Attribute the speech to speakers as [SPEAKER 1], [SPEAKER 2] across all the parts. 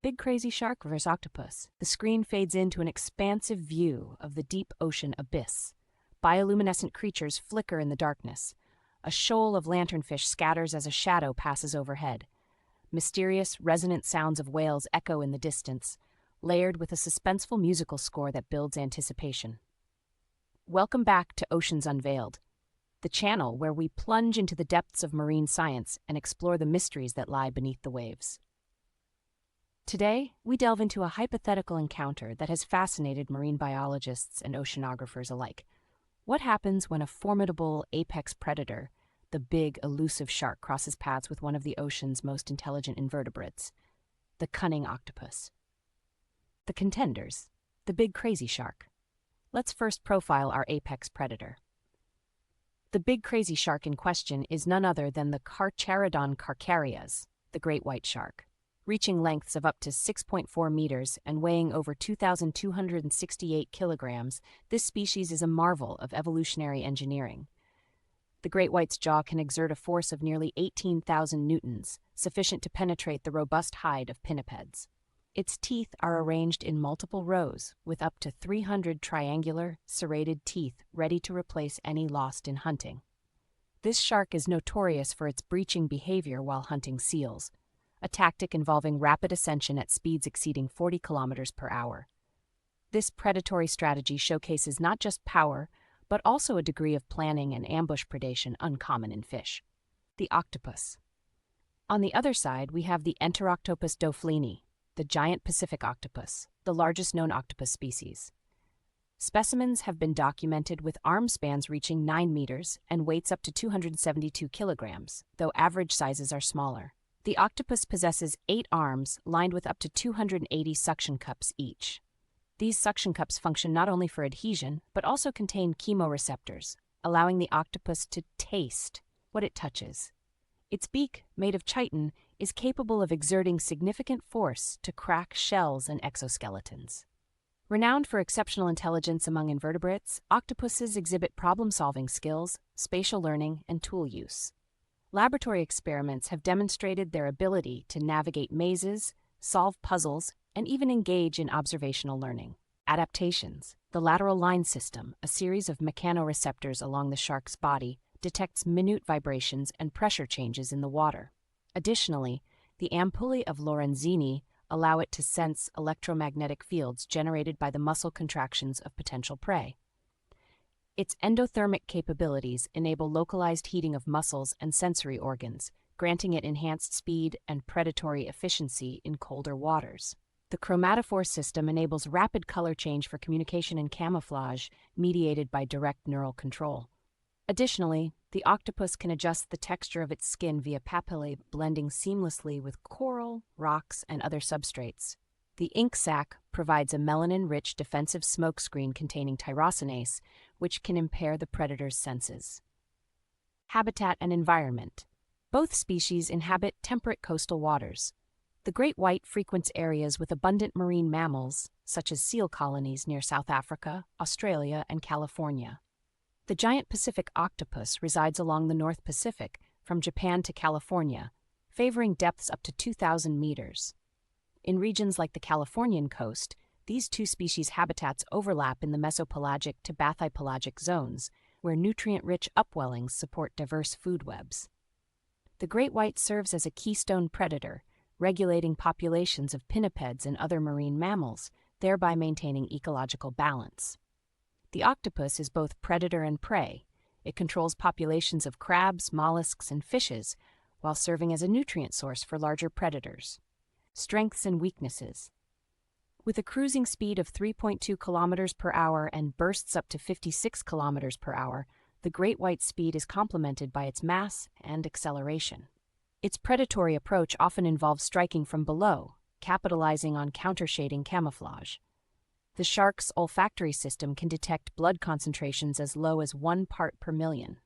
[SPEAKER 1] Big Crazy Shark vs. Octopus. The screen fades into an expansive view of the deep ocean abyss. Bioluminescent creatures flicker in the darkness. A shoal of lanternfish scatters as a shadow passes overhead. Mysterious, resonant sounds of whales echo in the distance, layered with a suspenseful musical score that builds anticipation. Welcome back to Oceans Unveiled, the channel where we plunge into the depths of marine science and explore the mysteries that lie beneath the waves. Today, we delve into a hypothetical encounter that has fascinated marine biologists and oceanographers alike. What happens when a formidable apex predator, the big, elusive shark, crosses paths with one of the ocean's most intelligent invertebrates, the cunning octopus? The contenders, the big crazy shark. Let's first profile our apex predator. The big crazy shark in question is none other than the Carcharodon carcharias, the great white shark. Reaching lengths of up to 6.4 meters and weighing over 2,268 kilograms, this species is a marvel of evolutionary engineering. The great white's jaw can exert a force of nearly 18,000 newtons, sufficient to penetrate the robust hide of pinnipeds. Its teeth are arranged in multiple rows, with up to 300 triangular, serrated teeth ready to replace any lost in hunting. This shark is notorious for its breaching behavior while hunting seals, a tactic involving rapid ascension at speeds exceeding 40 kilometers per hour. This predatory strategy showcases not just power, but also a degree of planning and ambush predation uncommon in fish. The octopus. On the other side, we have the Enteroctopus dofleini, the giant Pacific octopus, the largest known octopus species. Specimens have been documented with arm spans reaching 9 meters and weights up to 272 kilograms, though average sizes are smaller. The octopus possesses 8 arms lined with up to 280 suction cups each. These suction cups function not only for adhesion, but also contain chemoreceptors, allowing the octopus to taste what it touches. Its beak, made of chitin, is capable of exerting significant force to crack shells and exoskeletons. Renowned for exceptional intelligence among invertebrates, octopuses exhibit problem-solving skills, spatial learning, and tool use. Laboratory experiments have demonstrated their ability to navigate mazes, solve puzzles, and even engage in observational learning. Adaptations. The lateral line system, a series of mechanoreceptors along the shark's body, detects minute vibrations and pressure changes in the water. Additionally, the ampullae of Lorenzini allow it to sense electromagnetic fields generated by the muscle contractions of potential prey. Its endothermic capabilities enable localized heating of muscles and sensory organs, granting it enhanced speed and predatory efficiency in colder waters. The chromatophore system enables rapid color change for communication and camouflage, mediated by direct neural control. Additionally, the octopus can adjust the texture of its skin via papillae, blending seamlessly with coral, rocks, and other substrates. The ink sac provides a melanin-rich defensive smokescreen containing tyrosinase, which can impair the predator's senses. Habitat and environment. Both species inhabit temperate coastal waters. The great white frequents areas with abundant marine mammals, such as seal colonies near South Africa, Australia, and California. The giant Pacific octopus resides along the North Pacific, from Japan to California, favoring depths up to 2,000 meters. In regions like the Californian coast, these two species' habitats overlap in the mesopelagic to bathypelagic zones, where nutrient-rich upwellings support diverse food webs. The great white serves as a keystone predator, regulating populations of pinnipeds and other marine mammals, thereby maintaining ecological balance. The octopus is both predator and prey. It controls populations of crabs, mollusks, and fishes, while serving as a nutrient source for larger predators. Strengths and weaknesses. With a cruising speed of 3.2 kilometers per hour and bursts up to 56 kilometers per hour, the great white's speed is complemented by its mass and acceleration. Its predatory approach often involves striking from below, capitalizing on countershading camouflage. The shark's olfactory system can detect blood concentrations as low as 1 part per million.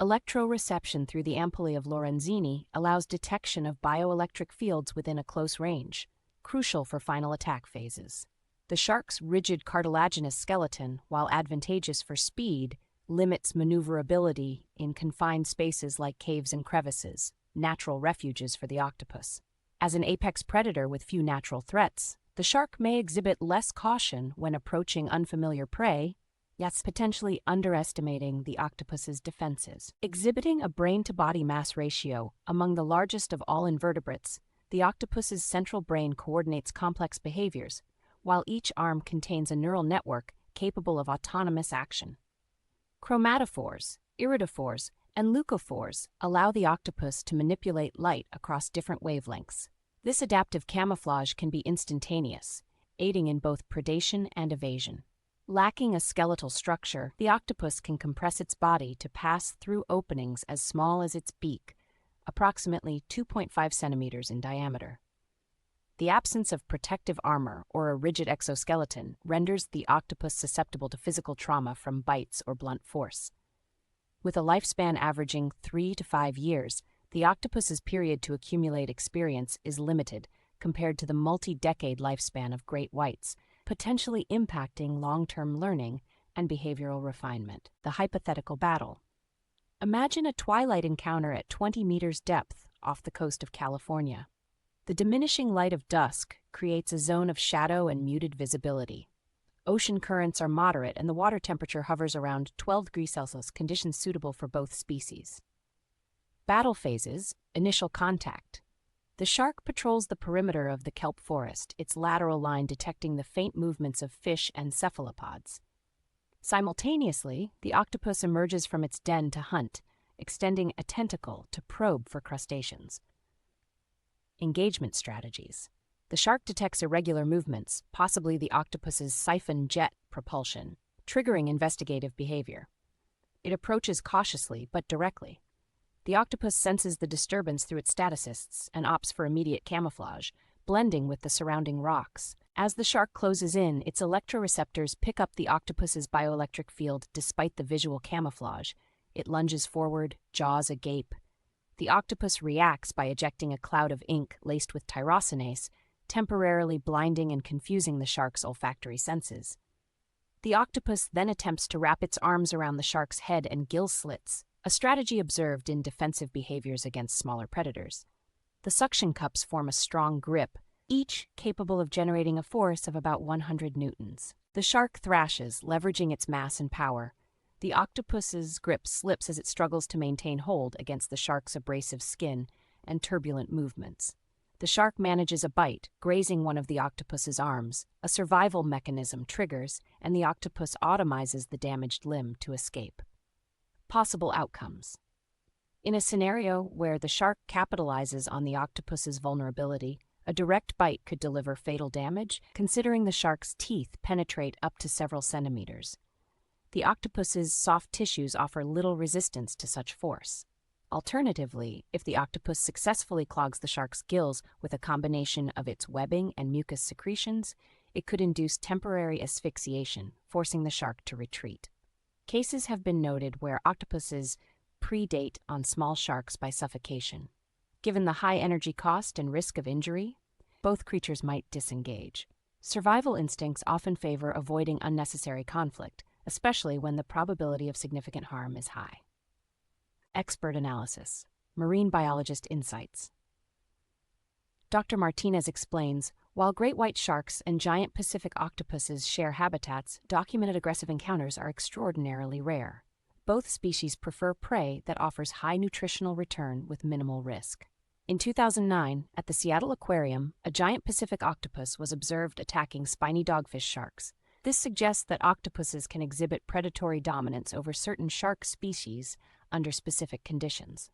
[SPEAKER 1] Electroreception through the ampullae of Lorenzini allows detection of bioelectric fields within a close range, crucial for final attack phases. The shark's rigid cartilaginous skeleton, while advantageous for speed, limits maneuverability in confined spaces like caves and crevices, natural refuges for the octopus. As an apex predator with few natural threats, the shark may exhibit less caution when approaching unfamiliar prey, yet potentially underestimating the octopus's defenses. Exhibiting a brain-to-body mass ratio among the largest of all invertebrates, the octopus's central brain coordinates complex behaviors, while each arm contains a neural network capable of autonomous action. Chromatophores, iridophores, and leucophores allow the octopus to manipulate light across different wavelengths. This adaptive camouflage can be instantaneous, aiding in both predation and evasion. Lacking a skeletal structure, the octopus can compress its body to pass through openings as small as its beak, approximately 2.5 centimeters in diameter. The absence of protective armor or a rigid exoskeleton renders the octopus susceptible to physical trauma from bites or blunt force. With a lifespan averaging 3 to 5 years, the octopus's period to accumulate experience is limited compared to the multi-decade lifespan of great whites, potentially impacting long-term learning and behavioral refinement. The hypothetical battle. Imagine a twilight encounter at 20 meters depth off the coast of California. The diminishing light of dusk creates a zone of shadow and muted visibility. Ocean currents are moderate and the water temperature hovers around 12 degrees Celsius, conditions suitable for both species. Battle phases, initial contact. The shark patrols the perimeter of the kelp forest, its lateral line detecting the faint movements of fish and cephalopods. Simultaneously, the octopus emerges from its den to hunt, extending a tentacle to probe for crustaceans. Engagement strategies. The shark detects irregular movements, possibly the octopus's siphon jet propulsion, triggering investigative behavior. It approaches cautiously but directly. The octopus senses the disturbance through its statocysts and opts for immediate camouflage, blending with the surrounding rocks. As the shark closes in, its electroreceptors pick up the octopus's bioelectric field despite the visual camouflage. It lunges forward, jaws agape. The octopus reacts by ejecting a cloud of ink laced with tyrosinase, temporarily blinding and confusing the shark's olfactory senses. The octopus then attempts to wrap its arms around the shark's head and gill slits, a strategy observed in defensive behaviors against smaller predators. The suction cups form a strong grip, each capable of generating a force of about 100 newtons. The shark thrashes, leveraging its mass and power. The octopus's grip slips as it struggles to maintain hold against the shark's abrasive skin and turbulent movements. The shark manages a bite, grazing one of the octopus's arms. A survival mechanism triggers, and the octopus automizes the damaged limb to escape. Possible outcomes. In a scenario where the shark capitalizes on the octopus's vulnerability, a direct bite could deliver fatal damage, considering the shark's teeth penetrate up to several centimeters. The octopus's soft tissues offer little resistance to such force. Alternatively, if the octopus successfully clogs the shark's gills with a combination of its webbing and mucus secretions, it could induce temporary asphyxiation, forcing the shark to retreat. Cases have been noted where octopuses predate on small sharks by suffocation. Given the high energy cost and risk of injury, both creatures might disengage. Survival instincts often favor avoiding unnecessary conflict, especially when the probability of significant harm is high. Expert analysis. Marine biologist insights. Dr. Martinez explains, while great white sharks and giant Pacific octopuses share habitats, documented aggressive encounters are extraordinarily rare. Both species prefer prey that offers high nutritional return with minimal risk. In 2009, at the Seattle Aquarium, a giant Pacific octopus was observed attacking spiny dogfish sharks. This suggests that octopuses can exhibit predatory dominance over certain shark species under specific conditions.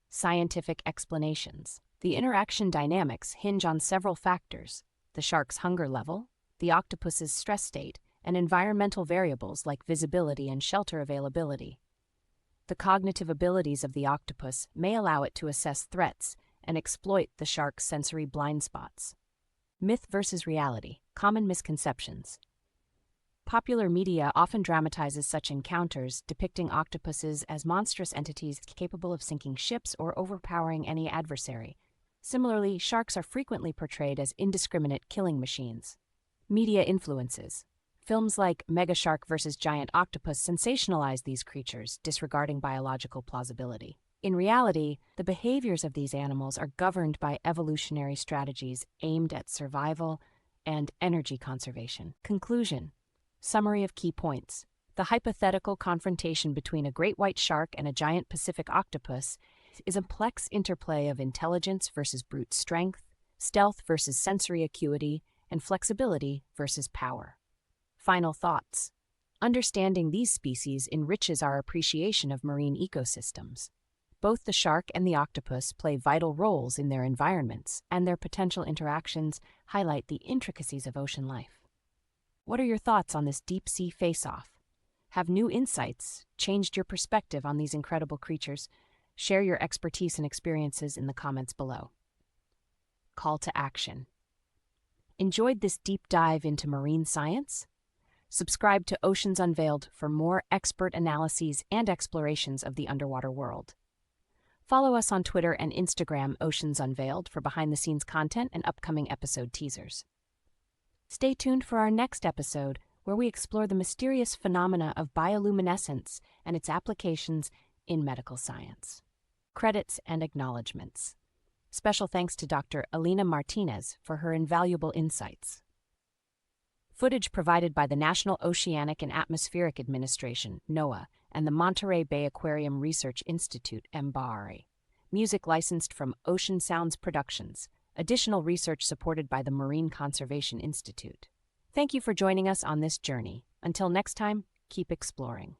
[SPEAKER 1] Scientific explanations. The interaction dynamics hinge on several factors: the shark's hunger level, the octopus's stress state, and environmental variables like visibility and shelter availability. The cognitive abilities of the octopus may allow it to assess threats and exploit the shark's sensory blind spots. Myth versus reality. Common misconceptions. Popular media often dramatizes such encounters, depicting octopuses as monstrous entities capable of sinking ships or overpowering any adversary. Similarly, sharks are frequently portrayed as indiscriminate killing machines. Media influences. Films like Mega Shark vs. Giant Octopus sensationalize these creatures, disregarding biological plausibility. In reality, the behaviors of these animals are governed by evolutionary strategies aimed at survival and energy conservation. Conclusion. Summary of key points. The hypothetical confrontation between a great white shark and a giant Pacific octopus is a complex interplay of intelligence versus brute strength, stealth versus sensory acuity, and flexibility versus power. Final thoughts. Understanding these species enriches our appreciation of marine ecosystems. Both the shark and the octopus play vital roles in their environments, and their potential interactions highlight the intricacies of ocean life. What are your thoughts on this deep-sea face-off? Have new insights changed your perspective on these incredible creatures? Share your expertise and experiences in the comments below. Call to action. Enjoyed this deep dive into marine science? Subscribe to Oceans Unveiled for more expert analyses and explorations of the underwater world. Follow us on Twitter and Instagram, Oceans Unveiled, for behind-the-scenes content and upcoming episode teasers. Stay tuned for our next episode, where we explore the mysterious phenomena of bioluminescence and its applications in medical science. Credits and acknowledgements. Special thanks to Dr. Alina Martinez for her invaluable insights. Footage provided by the National Oceanic and Atmospheric Administration, NOAA, and the Monterey Bay Aquarium Research Institute, MBARI. Music licensed from Ocean Sounds Productions. Additional research supported by the Marine Conservation Institute. Thank you for joining us on this journey. Until next time, keep exploring.